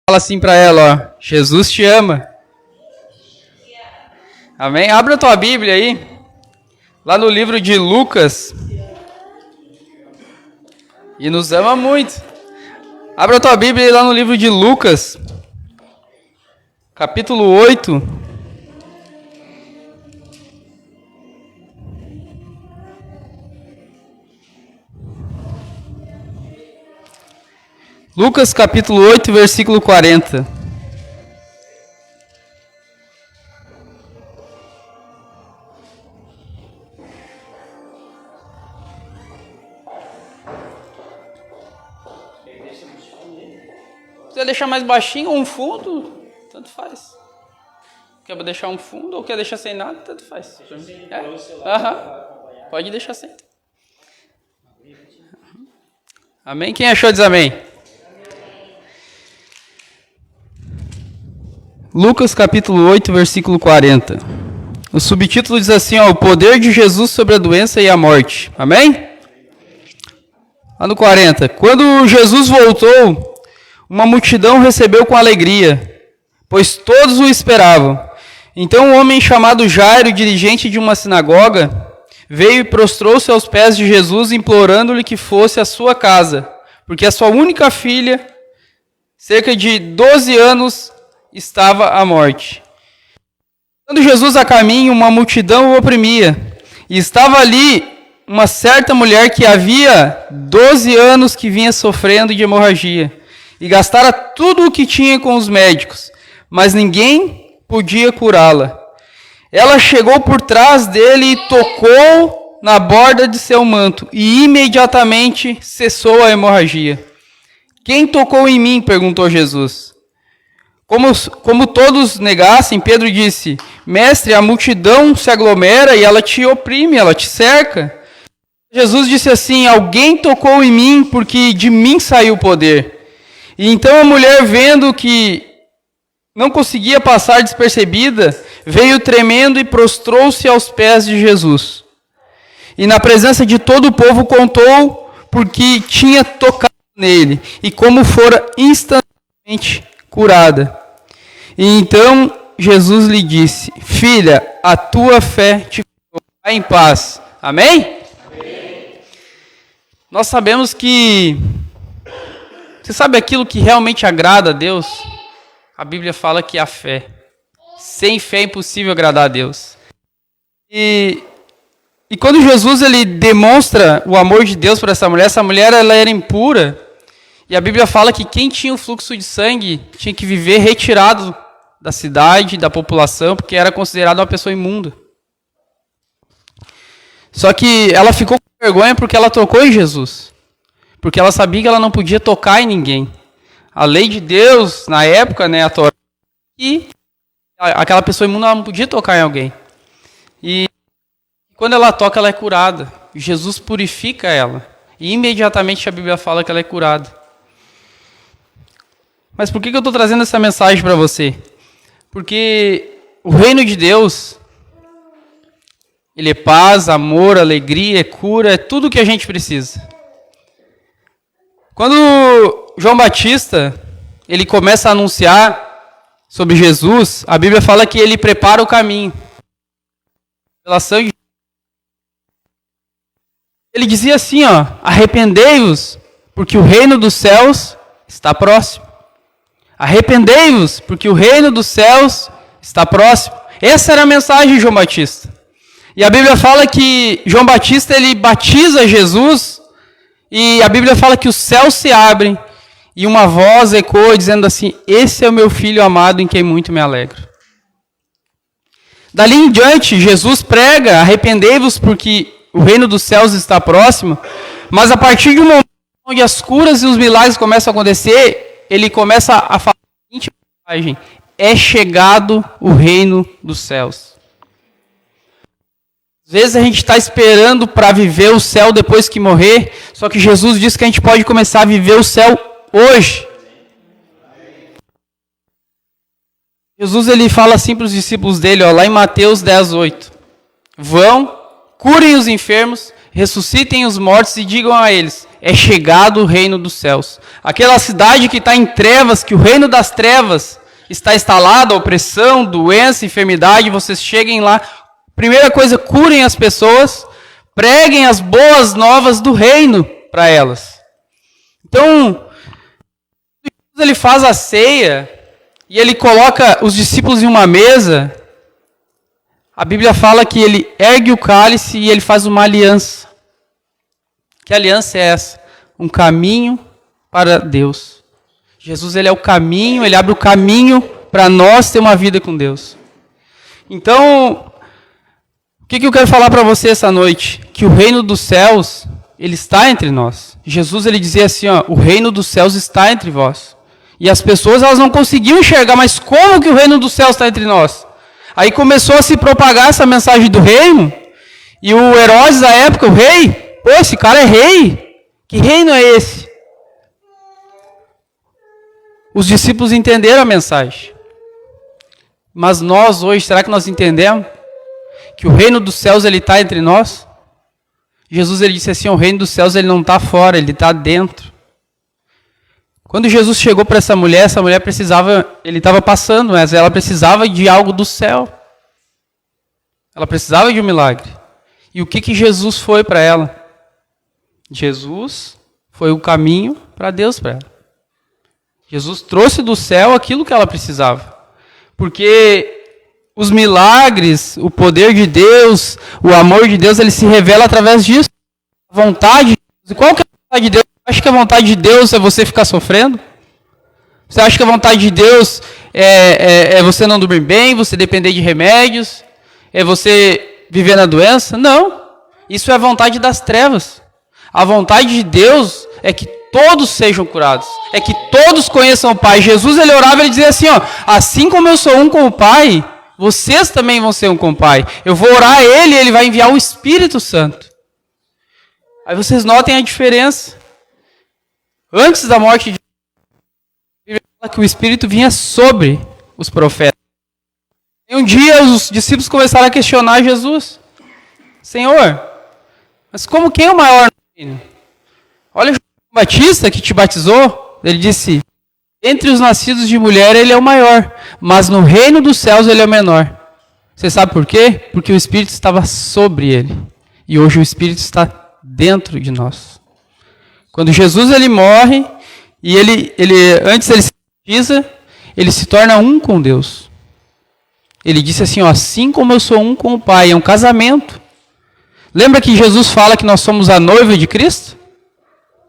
Fala assim para ela, ó, Jesus te ama. Amém? Abra a tua Bíblia aí, lá no livro de Lucas. E nos ama muito. Abra a tua Bíblia aí lá no livro de Lucas, capítulo 8. Lucas capítulo 8, versículo 40. Se você deixar mais baixinho ou um fundo, tanto faz. Quer deixar um fundo ou quer deixar sem nada, tanto faz. Pode deixar sem. Amém? Quem achou diz amém. Lucas capítulo 8, versículo 40. O subtítulo diz assim, ó, o poder de Jesus sobre a doença e a morte. Amém? Lá no 40. Quando Jesus voltou, uma multidão recebeu com alegria, pois todos o esperavam. Então um homem chamado Jairo, dirigente de uma sinagoga, veio e prostrou-se aos pés de Jesus, implorando-lhe que fosse à sua casa, porque a sua única filha, cerca de 12 anos, estava à morte. Quando Jesus a caminho, uma multidão o oprimia, e estava ali uma certa mulher que havia 12 anos que vinha sofrendo de hemorragia, e gastara tudo o que tinha com os médicos, mas ninguém podia curá-la. Ela chegou por trás dele e tocou na borda de seu manto, e imediatamente cessou a hemorragia. Quem tocou em mim? Perguntou Jesus. Como todos negassem, Pedro disse, mestre, a multidão se aglomera e ela te oprime, ela te cerca. Jesus disse assim, alguém tocou em mim porque de mim saiu o poder. E então a mulher, vendo que não conseguia passar despercebida, veio tremendo e prostrou-se aos pés de Jesus. E na presença de todo o povo contou porque tinha tocado nele e como fora instantaneamente curada. E então Jesus lhe disse, filha, a tua fé te curou, vai em paz. Amém? Amém? Nós sabemos que, você sabe aquilo que realmente agrada a Deus? A Bíblia fala que é a fé. Sem fé é impossível agradar a Deus. E quando Jesus ele demonstra o amor de Deus para essa mulher ela era impura. E a Bíblia fala que quem tinha o fluxo de sangue tinha que viver retirado da cidade, da população, porque era considerado uma pessoa imunda. Só que ela ficou com vergonha porque ela tocou em Jesus. Porque ela sabia que ela não podia tocar em ninguém. A lei de Deus, na época, né, a Torá, e aquela pessoa imunda ela não podia tocar em alguém. E quando ela toca, ela é curada. Jesus purifica ela. E imediatamente a Bíblia fala que ela é curada. Mas por que eu estou trazendo essa mensagem para você? Porque o reino de Deus, ele é paz, amor, alegria, é cura, é tudo o que a gente precisa. Quando João Batista, ele começa a anunciar sobre Jesus, a Bíblia fala que ele prepara o caminho. Ele dizia assim, ó, arrependei-vos, porque o reino dos céus está próximo. Arrependei-vos, porque o reino dos céus está próximo. Essa era a mensagem de João Batista. E a Bíblia fala que João Batista, ele batiza Jesus, e a Bíblia fala que os céus se abrem, e uma voz ecoa dizendo assim, esse é o meu filho amado em quem muito me alegro. Dali em diante, Jesus prega, arrependei-vos, porque o reino dos céus está próximo, mas a partir de um momento onde as curas e os milagres começam a acontecer, ele começa a falar a seguinte mensagem, é chegado o reino dos céus. Às vezes a gente está esperando para viver o céu depois que morrer, só que Jesus diz que a gente pode começar a viver o céu hoje. Jesus ele fala assim para os discípulos dele, ó, lá em Mateus 10:8. Vão, curem os enfermos, ressuscitem os mortos e digam a eles, é chegado o reino dos céus. Aquela cidade que está em trevas, que o reino das trevas está instalado, opressão, doença, enfermidade, vocês cheguem lá, primeira coisa, curem as pessoas, preguem as boas novas do reino para elas. Então, ele faz a ceia e ele coloca os discípulos em uma mesa. A Bíblia fala que ele ergue o cálice e ele faz uma aliança. Que aliança é essa? Um caminho para Deus. Jesus, ele é o caminho, ele abre o caminho para nós ter uma vida com Deus. Então, o que eu quero falar para você essa noite? Que o reino dos céus, ele está entre nós. Jesus, ele dizia assim, ó, o reino dos céus está entre vós. E as pessoas, elas não conseguiam enxergar, mas como que o reino dos céus está entre nós? Aí começou a se propagar essa mensagem do reino, e o Herodes da época, o rei, pô, esse cara é rei. Que reino é esse? Os discípulos entenderam a mensagem. Mas nós hoje, será que nós entendemos? Que o reino dos céus, ele está entre nós? Jesus, ele disse assim, o reino dos céus, ele não está fora, ele está dentro. Quando Jesus chegou para essa mulher precisava, ele estava passando, mas ela precisava de algo do céu. Ela precisava de um milagre. E o que Jesus foi para ela? Jesus foi o caminho para Deus para ela. Jesus trouxe do céu aquilo que ela precisava. Porque os milagres, o poder de Deus, o amor de Deus, ele se revela através disso. A vontade, qual que é a vontade de Deus? Você acha que a vontade de Deus é você ficar sofrendo? Você acha que a vontade de Deus é você não dormir bem, você depender de remédios, é você viver na doença? Não. Isso é a vontade das trevas. A vontade de Deus é que todos sejam curados, é que todos conheçam o Pai. Jesus, ele orava, ele dizia assim, ó, assim como eu sou um com o Pai, vocês também vão ser um com o Pai. Eu vou orar a Ele e Ele vai enviar o Espírito Santo. Aí vocês notem a diferença. Antes da morte de Jesus, fala que o Espírito vinha sobre os profetas. E um dia os discípulos começaram a questionar Jesus. Senhor, mas como quem é o maior no reino? Olha o João Batista que te batizou. Ele disse, entre os nascidos de mulher ele é o maior, mas no reino dos céus ele é o menor. Você sabe por quê? Porque o Espírito estava sobre ele. E hoje o Espírito está dentro de nós. Quando Jesus ele morre, e antes ele se batiza, ele se torna um com Deus. Ele disse assim, ó, assim como eu sou um com o Pai, é um casamento. Lembra que Jesus fala que nós somos a noiva de Cristo?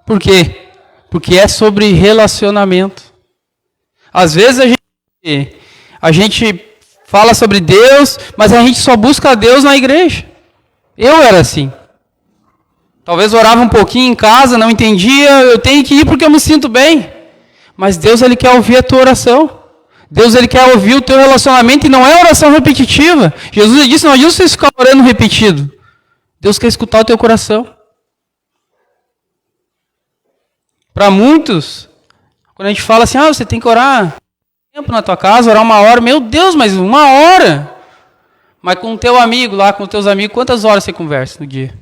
Por quê? Porque é sobre relacionamento. Às vezes a gente fala sobre Deus, mas a gente só busca Deus na igreja. Eu era assim. Talvez orava um pouquinho em casa, não entendia, eu tenho que ir porque eu me sinto bem. Mas Deus, ele quer ouvir a tua oração. Deus, ele quer ouvir o teu relacionamento e não é oração repetitiva. Jesus, ele disse, não adianta você ficar orando repetido. Deus quer escutar o teu coração. Para muitos, quando a gente fala assim, você tem que orar tempo na tua casa, orar 1 hora. Meu Deus, mas 1 hora? Mas com o teu amigo lá, com os teus amigos, quantas horas você conversa no dia?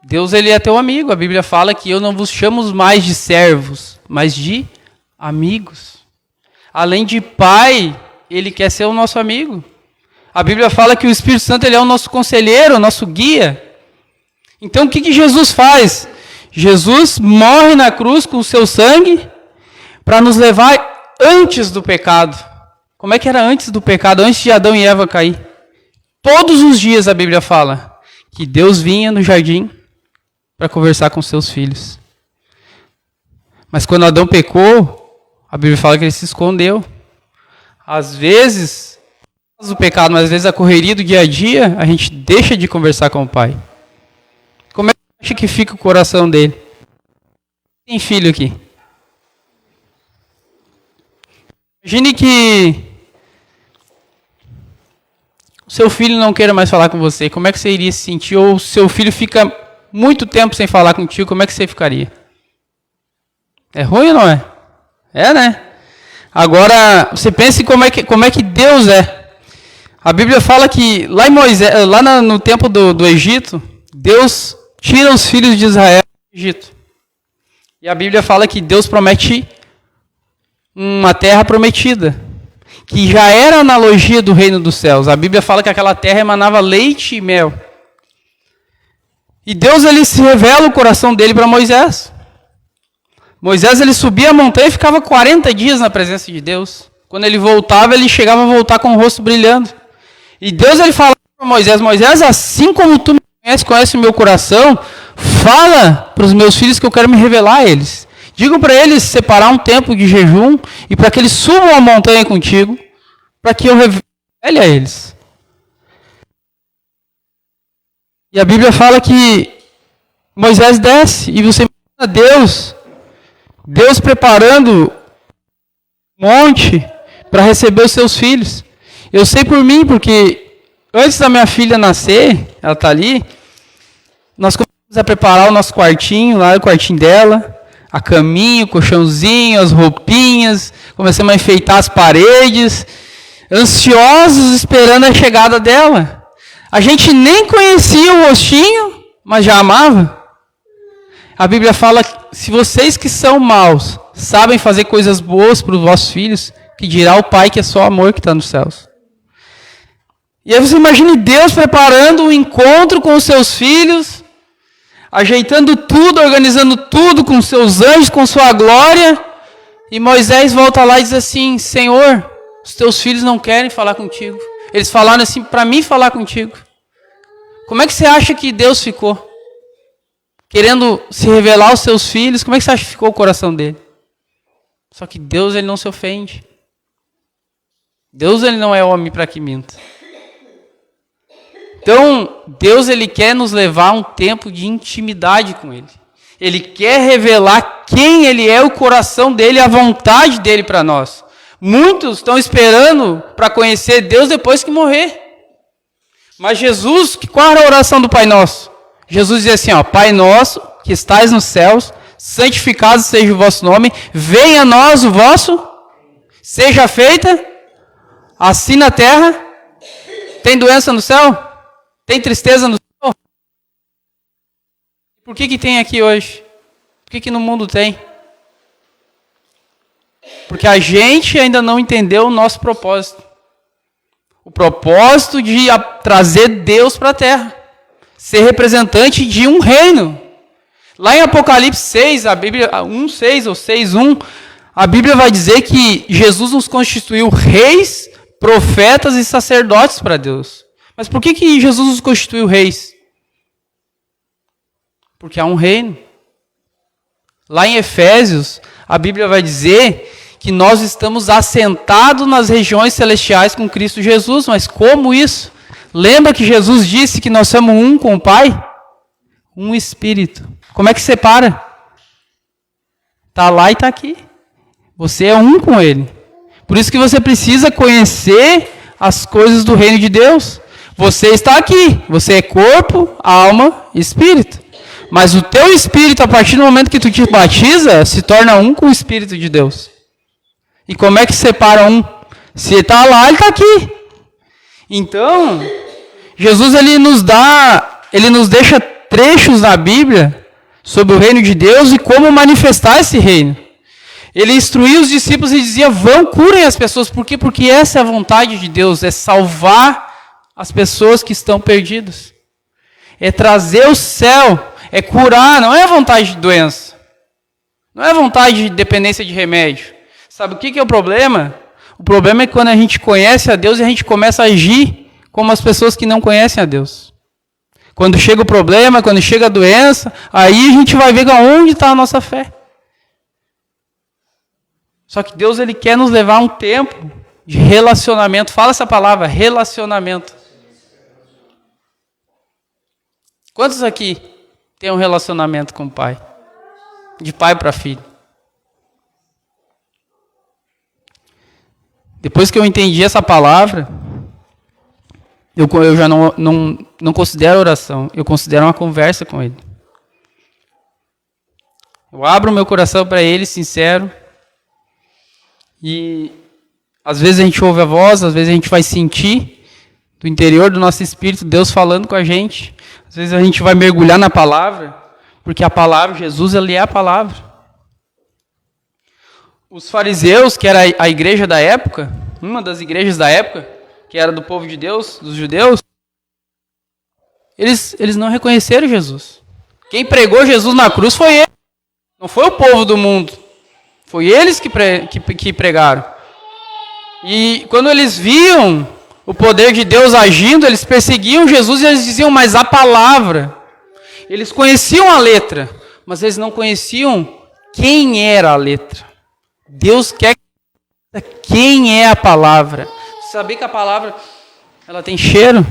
Deus, ele é teu amigo. A Bíblia fala que eu não vos chamo mais de servos, mas de amigos. Além de pai, ele quer ser o nosso amigo. A Bíblia fala que o Espírito Santo, ele é o nosso conselheiro, o nosso guia. Então, o que Jesus faz? Jesus morre na cruz com o seu sangue para nos levar antes do pecado. Como é que era antes do pecado, antes de Adão e Eva cair? Todos os dias a Bíblia fala que Deus vinha no jardim para conversar com seus filhos. Mas quando Adão pecou, a Bíblia fala que ele se escondeu. Às vezes, o pecado, mas às vezes a correria do dia a dia, a gente deixa de conversar com o Pai. Como é que você acha que fica o coração dele? Tem filho aqui. Imagine que o seu filho não queira mais falar com você. Como é que você iria se sentir? Ou o seu filho fica muito tempo sem falar contigo, como é que você ficaria? É ruim ou não é? É, né? Agora, você pense como é que Deus é. A Bíblia fala que lá em Moisés, no tempo do Egito, Deus tira os filhos de Israel do Egito. E a Bíblia fala que Deus promete uma terra prometida, que já era a analogia do reino dos céus. A Bíblia fala que aquela terra emanava leite e mel. E Deus, ele se revela o coração dele para Moisés. Moisés, ele subia a montanha e ficava 40 dias na presença de Deus. Quando ele voltava, ele chegava a voltar com o rosto brilhando. E Deus, ele fala para Moisés: Moisés, assim como tu me conhece o meu coração, fala para os meus filhos que eu quero me revelar a eles. Digo para eles separar um tempo de jejum e para que eles subam a montanha contigo, para que eu revele a eles. E a Bíblia fala que Moisés desce e você imagina Deus preparando um monte para receber os seus filhos. Eu sei por mim, porque antes da minha filha nascer, ela está ali, nós começamos a preparar o nosso quartinho, lá o quartinho dela, a caminha, o colchãozinho, as roupinhas, começamos a enfeitar as paredes, ansiosos esperando a chegada dela. A gente nem conhecia o rostinho, mas já amava. A Bíblia fala que se vocês que são maus sabem fazer coisas boas para os vossos filhos, que dirá o Pai que é só amor que está nos céus. E aí você imagine Deus preparando um encontro com os seus filhos, ajeitando tudo, organizando tudo com seus anjos, com sua glória. E Moisés volta lá e diz assim: Senhor, os teus filhos não querem falar contigo. Eles falaram assim, para mim falar contigo. Como é que você acha que Deus ficou? Querendo se revelar aos seus filhos, como é que você acha que ficou o coração dele? Só que Deus, ele não se ofende. Deus, ele não é homem para que minta. Então, Deus, ele quer nos levar a um tempo de intimidade com ele. Ele quer revelar quem ele é, o coração dele, a vontade dele para nós. Muitos estão esperando para conhecer Deus depois que morrer. Mas Jesus, qual era a oração do Pai Nosso? Jesus dizia assim, ó: Pai nosso, que estais nos céus, santificado seja o vosso nome, venha a nós o vosso, seja feita, assim na terra. Tem doença no céu? Tem tristeza no céu? Por que tem aqui hoje? Por que no mundo tem? Porque a gente ainda não entendeu o nosso propósito. O propósito de trazer Deus para a terra. Ser representante de um reino. Lá em Apocalipse 6, a Bíblia, 1:6 ou 6:1, a Bíblia vai dizer que Jesus nos constituiu reis, profetas e sacerdotes para Deus. Mas por que Jesus nos constituiu reis? Porque há um reino. Lá em Efésios, a Bíblia vai dizer que nós estamos assentados nas regiões celestiais com Cristo Jesus. Mas como isso? Lembra que Jesus disse que nós somos um com o Pai? Um Espírito. Como é que separa? Está lá e está aqui. Você é um com Ele. Por isso que você precisa conhecer as coisas do reino de Deus. Você está aqui. Você é corpo, alma e espírito. Mas o teu espírito, a partir do momento que tu te batiza, se torna um com o Espírito de Deus. E como é que separa um? Se está lá, ele está aqui. Então, Jesus, ele nos deixa trechos na Bíblia sobre o reino de Deus e como manifestar esse reino. Ele instruía os discípulos e dizia: vão, curem as pessoas. Por quê? Porque essa é a vontade de Deus, é salvar as pessoas que estão perdidas. É trazer o céu, é curar, não é vontade de doença. Não é vontade de dependência de remédio. Sabe o que é o problema? O problema é quando a gente conhece a Deus e a gente começa a agir como as pessoas que não conhecem a Deus. Quando chega o problema, quando chega a doença, aí a gente vai ver onde está a nossa fé. Só que Deus, ele quer nos levar a um tempo de relacionamento. Fala essa palavra, relacionamento. Quantos aqui têm um relacionamento com o Pai? De pai para filho. Depois que eu entendi essa palavra, eu já não considero oração, eu considero uma conversa com Ele. Eu abro o meu coração para Ele, sincero, e às vezes a gente ouve a voz, às vezes a gente vai sentir do interior do nosso espírito Deus falando com a gente. Às Às vezes a gente vai mergulhar na palavra, porque a palavra, Jesus, ele é a palavra. Os fariseus, que era a igreja da época, uma das igrejas da época, que era do povo de Deus, dos judeus, eles não reconheceram Jesus. Quem pregou Jesus na cruz foi ele, não foi o povo do mundo. Foi eles que pregaram. E quando eles viam o poder de Deus agindo, eles perseguiam Jesus e eles diziam, mas a palavra. Eles conheciam a letra, mas eles não conheciam quem era a letra. Deus quer quem é a palavra. Saber que a palavra, ela tem cheiro.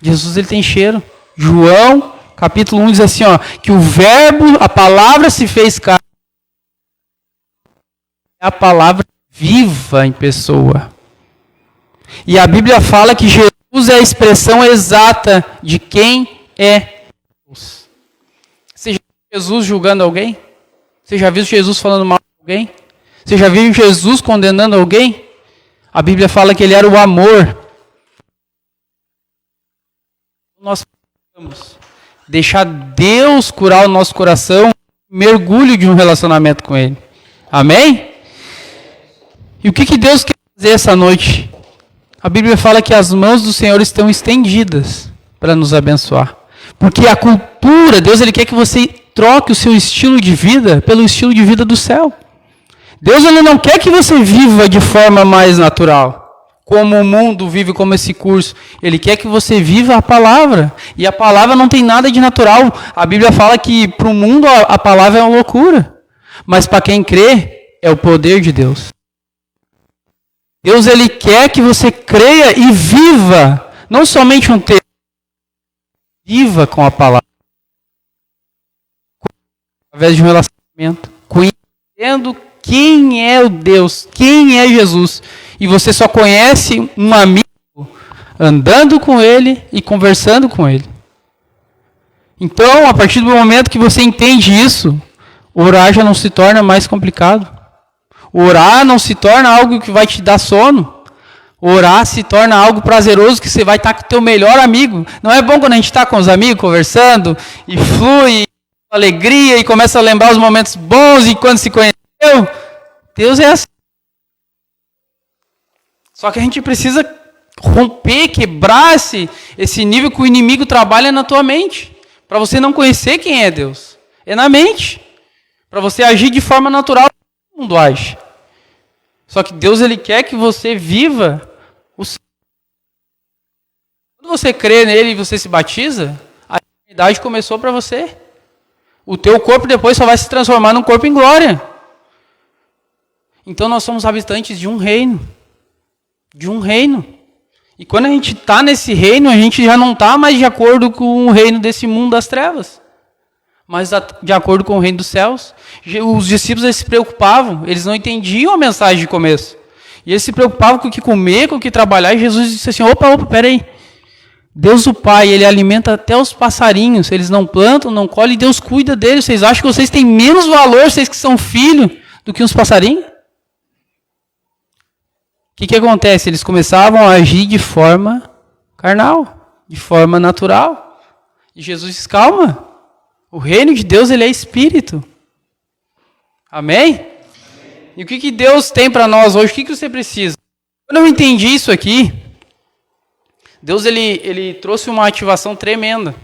Jesus, ele tem cheiro. João, capítulo 1, diz assim, ó, que o verbo, a palavra se fez carne. É a palavra viva em pessoa. E a Bíblia fala que Jesus é a expressão exata de quem é Deus. Você já viu Jesus julgando alguém? Você já viu Jesus falando mal de alguém? Você já viu Jesus condenando alguém? A Bíblia fala que ele era o amor. Nós precisamos deixar Deus curar o nosso coração, mergulho de um relacionamento com ele. Amém? E o que Deus quer fazer essa noite? A Bíblia fala que as mãos do Senhor estão estendidas para nos abençoar. Porque a cultura, Deus, ele quer que você troque o seu estilo de vida pelo estilo de vida do céu. Deus, ele não quer que você viva de forma mais natural, como o mundo vive, como esse curso. Ele quer que você viva a palavra. E a palavra não tem nada de natural. A Bíblia fala que para o mundo a palavra é uma loucura. Mas para quem crê, é o poder de Deus. Deus, ele quer que você creia e viva, não somente um texto, viva com a palavra. Através de um relacionamento, conhecendo quem é o Deus, quem é Jesus. E você só conhece um amigo andando com ele e conversando com ele. Então, a partir do momento que você entende isso, orar já não se torna mais complicado. Orar não se torna algo que vai te dar sono. Orar se torna algo prazeroso, que você vai estar com o teu melhor amigo. Não é bom quando a gente está com os amigos conversando e flui alegria e começa a lembrar os momentos bons e quando se conheceu? Deus é assim. Só que a gente precisa romper, quebrar esse nível que o inimigo trabalha na tua mente. Para você não conhecer quem é Deus. É na mente. Para você agir de forma natural, todo mundo age. Só que Deus, ele quer que você viva o céu. Quando você crê nele e você se batiza, a eternidade começou para você. O teu corpo depois só vai se transformar num corpo em glória. Então nós somos habitantes de um reino. De um reino. E quando a gente está nesse reino, a gente já não está mais de acordo com o reino desse mundo das trevas. Mas de acordo com o reino dos céus. Os discípulos, eles se preocupavam, eles não entendiam a mensagem de começo. E eles se preocupavam com o que comer, com o que trabalhar, e Jesus disse assim, opa, peraí. Deus o Pai, ele alimenta até os passarinhos, eles não plantam, não colhem, e Deus cuida deles. Vocês acham que vocês têm menos valor, vocês que são filhos, do que uns passarinhos? O que acontece? Eles começavam a agir de forma carnal, de forma natural. E Jesus diz, calma. O reino de Deus, ele é espírito. Amém? E o que Deus tem para nós hoje? O que você precisa? Quando eu entendi isso aqui, Deus ele trouxe uma ativação tremenda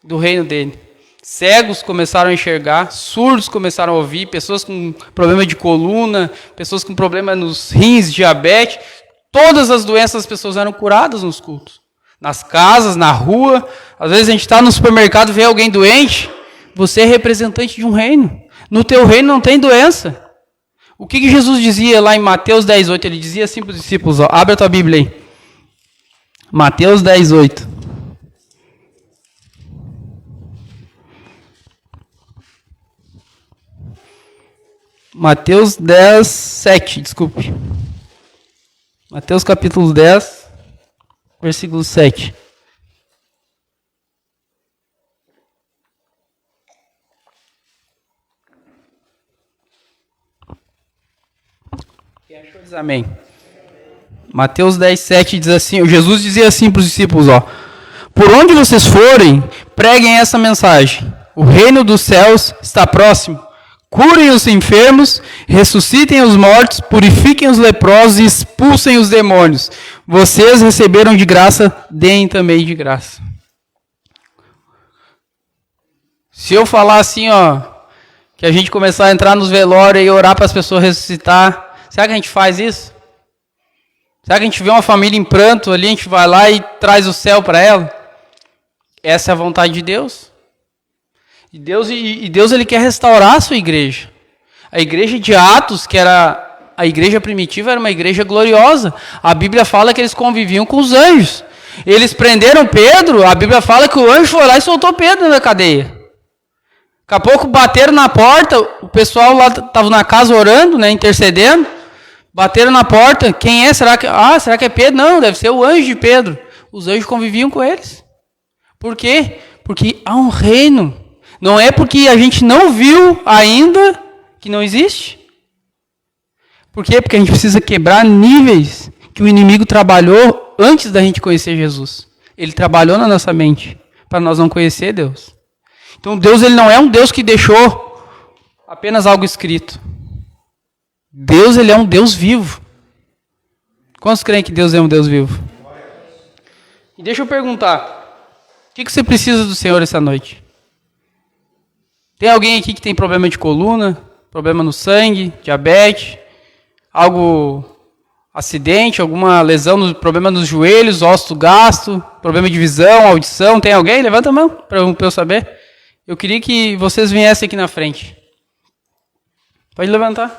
do reino dele. Cegos começaram a enxergar, surdos começaram a ouvir, pessoas com problema de coluna, pessoas com problema nos rins, diabetes. Todas as doenças das pessoas eram curadas nos cultos. Nas casas, na rua. Às vezes a gente está no supermercado e vê alguém doente. Você é representante de um reino. No teu reino não tem doença. O que Jesus dizia lá em Mateus 10:8? Ele dizia assim para os discípulos, ó, abre a tua Bíblia aí. Mateus 10:8. Mateus 10:7, desculpe. Mateus capítulo 10, versículo 7. Quem achou diz amém. Mateus 10:7 diz assim, Jesus dizia assim para os discípulos, ó, Por onde vocês forem, preguem essa mensagem. O reino dos céus está próximo. Curem os enfermos, ressuscitem os mortos, purifiquem os leprosos e expulsem os demônios. Vocês receberam de graça, deem também de graça. Se eu falar assim, que a gente começar a entrar nos velórios e orar para as pessoas ressuscitar, será que a gente faz isso? Será que a gente vê uma família em pranto ali, a gente vai lá e traz o céu para ela? Essa é a vontade de Deus. E Deus ele quer restaurar a sua igreja. A igreja de Atos, que era a igreja primitiva, era uma igreja gloriosa. A Bíblia fala que eles conviviam com os anjos. Eles prenderam Pedro, a Bíblia fala que o anjo foi lá e soltou Pedro na cadeia. Daqui a pouco bateram na porta, o pessoal lá estava na casa orando, né, intercedendo. Bateram na porta, quem é? Será que é Pedro? Não, deve ser o anjo de Pedro. Os anjos conviviam com eles. Por quê? Porque há um reino. Não é porque a gente não viu ainda que não existe. Por quê? Porque a gente precisa quebrar níveis que o inimigo trabalhou antes da gente conhecer Jesus. Ele trabalhou na nossa mente para nós não conhecer Deus. Então Deus ele não é um Deus que deixou apenas algo escrito. Deus ele é um Deus vivo. Quantos creem que Deus é um Deus vivo? E deixa eu perguntar, o que você precisa do Senhor essa noite? Tem alguém aqui que tem problema de coluna, problema no sangue, diabetes, acidente, alguma lesão, problema nos joelhos, osso gasto, problema de visão, audição? Tem alguém? Levanta a mão para eu saber. Eu queria que vocês viessem aqui na frente. Pode levantar.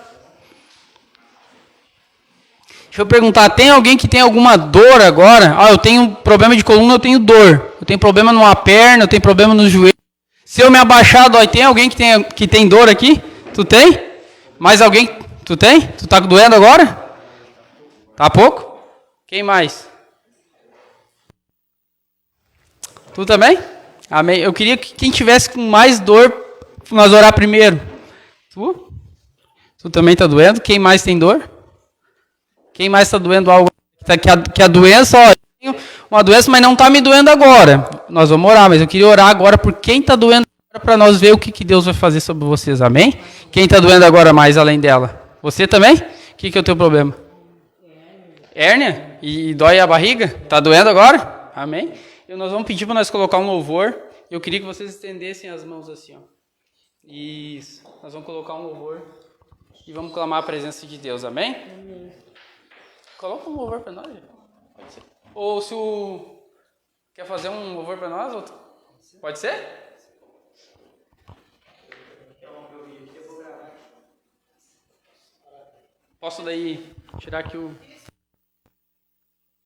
Deixa eu perguntar, tem alguém que tem alguma dor agora? Eu tenho problema de coluna, eu tenho dor. Eu tenho problema numa perna, eu tenho problema no joelho. Se eu me abaixar, dói. Tem alguém que tem dor aqui? Tu tem? Mais alguém? Tu tem? Tu tá doendo agora? Tá pouco? Quem mais? Tu também? Amém. Eu queria que quem tivesse com mais dor, nós orar primeiro. Tu? Tu também tá doendo? Quem mais tem dor? Quem mais está doendo algo? Que a doença, uma doença, mas não está me doendo agora. Nós vamos orar, mas eu queria orar agora por quem está doendo agora para nós ver o que Deus vai fazer sobre vocês, amém? Quem está doendo agora mais além dela? Você também? O que é o teu problema? Hérnia? E dói a barriga? Está doendo agora? Amém? E nós vamos pedir para nós colocar um louvor. Eu queria que vocês estendessem as mãos assim, Isso. Nós vamos colocar um louvor e vamos clamar a presença de Deus, amém? Amém. Coloca um louvor para nós. Pode ser. Ou se o... Quer fazer um louvor para nós? Ou... Pode ser? Posso daí tirar aqui o...